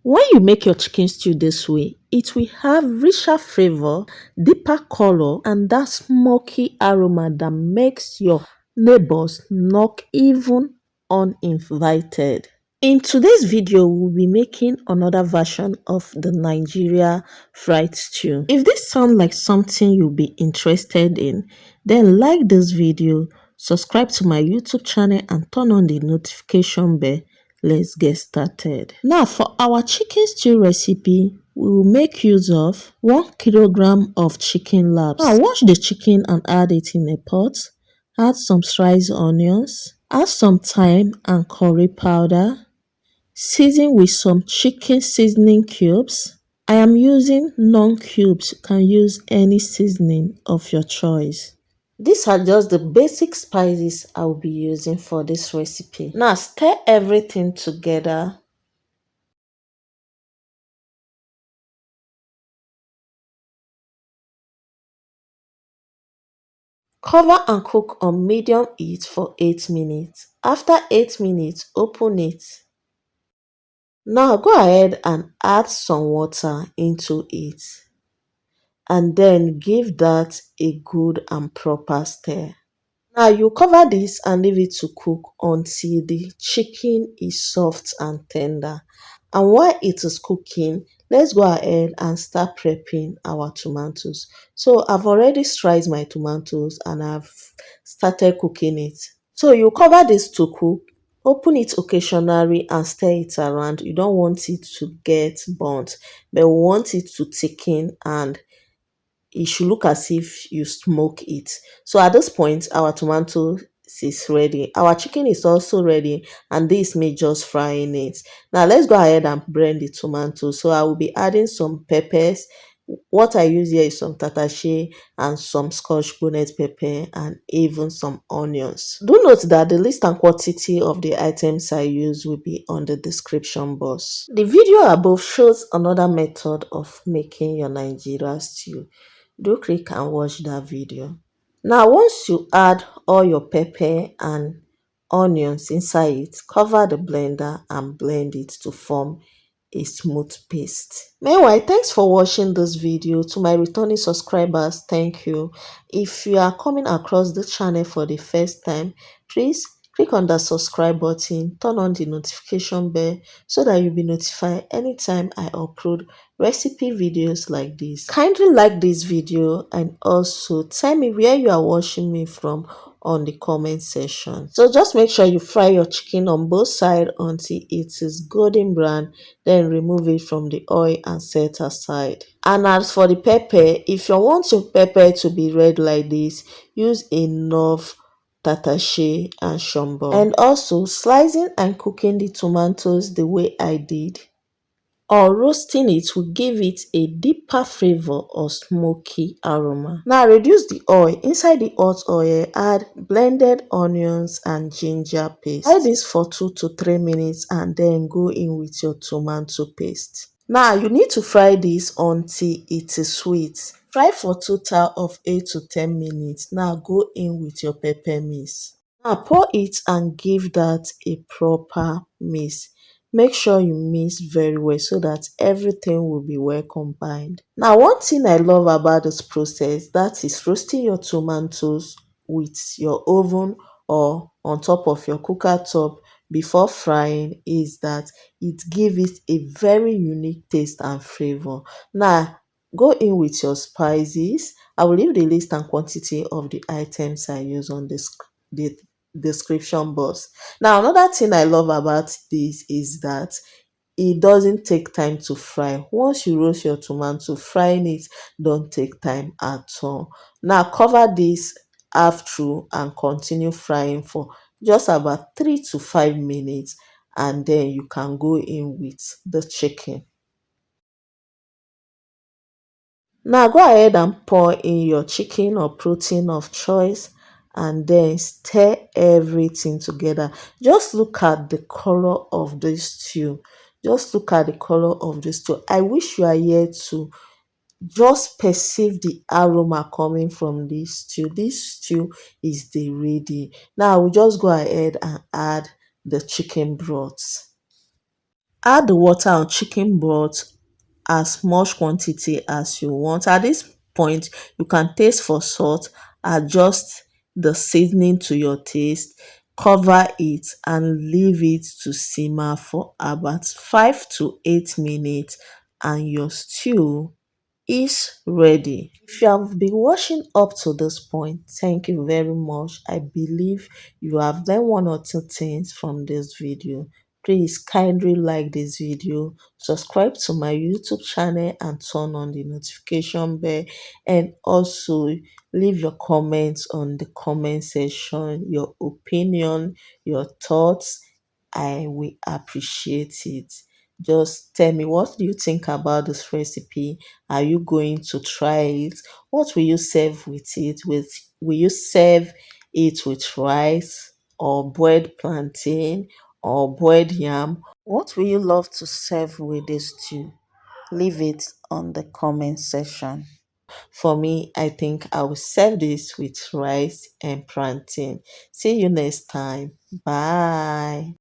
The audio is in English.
When you make your chicken stew this way, it will have richer flavor, deeper color, and that smoky aroma that makes your neighbors knock even uninvited. In today's video, we'll be making another version of the Nigeria fried stew. If this sounds like something you'll be interested in, then like this video, subscribe to my YouTube channel and turn on the notification bell. Let's get started. Now for our chicken stew recipe, we will make use of 1 kilogram of chicken laps. Now wash the chicken and add it in a pot. Add some sliced onions. Add some thyme and curry powder. Season with some chicken seasoning cubes. I am using non-cubes. You can use any seasoning of your choice. These are just the basic spices I will be using for this recipe. Now stir everything together. Cover and cook on medium heat for 8 minutes. After 8 minutes, open it. Now go ahead and add some water into it. And then give that a good and proper stir. Now you cover this and leave it to cook until the chicken is soft and tender. And while it is cooking, let's go ahead and start prepping our tomatoes. So I've already sliced my tomatoes and I've started cooking it. So you cover this to cook. Open it occasionally and stir it around. You don't want it to get burnt, but we want it to thicken and it should look as if you smoke it. So at this point, our tomato is ready. Our chicken is also ready, and this may just frying it. Now let's go ahead and blend the tomato. So I will be adding some peppers. What I use here is some tatashe and some scotch bonnet pepper and even some onions. Do note that the list and quantity of the items I use will be on the description box. The video above shows another method of making your Nigeria stew. Do click and watch that video. Now once you add all your pepper and onions inside it, cover the blender and blend it to form a smooth paste. Meanwhile, thanks for watching this video. To my returning subscribers, thank you. If you are coming across the channel for the first time, please click on the subscribe button, turn on the notification bell so that you'll be notified anytime I upload recipe videos like this. Kindly like this video and also tell me where you are watching me from on the comment section. So just make sure you fry your chicken on both sides until it is golden brown, then remove it from the oil and set aside. And as for the pepper, if you want your pepper to be red like this, use enough tatashe and shombo. And also slicing and cooking the tomatoes the way I did or roasting it will give it a deeper flavor or smoky aroma. Now reduce the oil. Inside the hot oil, add blended onions and ginger paste. Fry this for 2 to 3 minutes and then go in with your tomato paste. Now you need to fry this until it is sweet. Fry for total of 8 to 10 minutes. Now go in with your pepper mix. Now pour it and give that a proper mix. Make sure you mix very well so that everything will be well combined. Now one thing I love about this process, that is roasting your tomatoes with your oven or on top of your cooker top before frying, is that it gives it a very unique taste and flavor. Now go in with your spices. I will leave the list and quantity of the items I use on the description box. Now another thing I love about this is that it doesn't take time to fry. Once you roast your tomato, frying it don't take time at all. Now cover this half through and continue frying for just about 3 to 5 minutes, and then you can go in with the chicken. Now go ahead and pour in your chicken or protein of choice and then stir everything together. Just look at the color of this stew. Just look at the color of this stew. I wish you are here to just perceive the aroma coming from this stew. This stew is the ready. Now we'll just go ahead and add the chicken broth. Add the water and chicken broth as much quantity as you want. At this point, you can taste for salt, adjust the seasoning to your taste, cover it and leave it to simmer for about 5 to 8 minutes and your stew is ready. If you have been watching up to this point, thank you very much. I believe you have learned one or two things from this video. Please kindly like this video, subscribe to my YouTube channel and turn on the notification bell, and also leave your comments on the comment section, your opinion, your thoughts. I will appreciate it. Just tell me, what do you think about this recipe? Are you going to try it? What will you serve with it? Will you serve it with rice or boiled plantain or boiled yam? What will you love to serve with this stew? Leave it on the comment section. For me, I think I will serve this with rice and plantain. See you next time. Bye.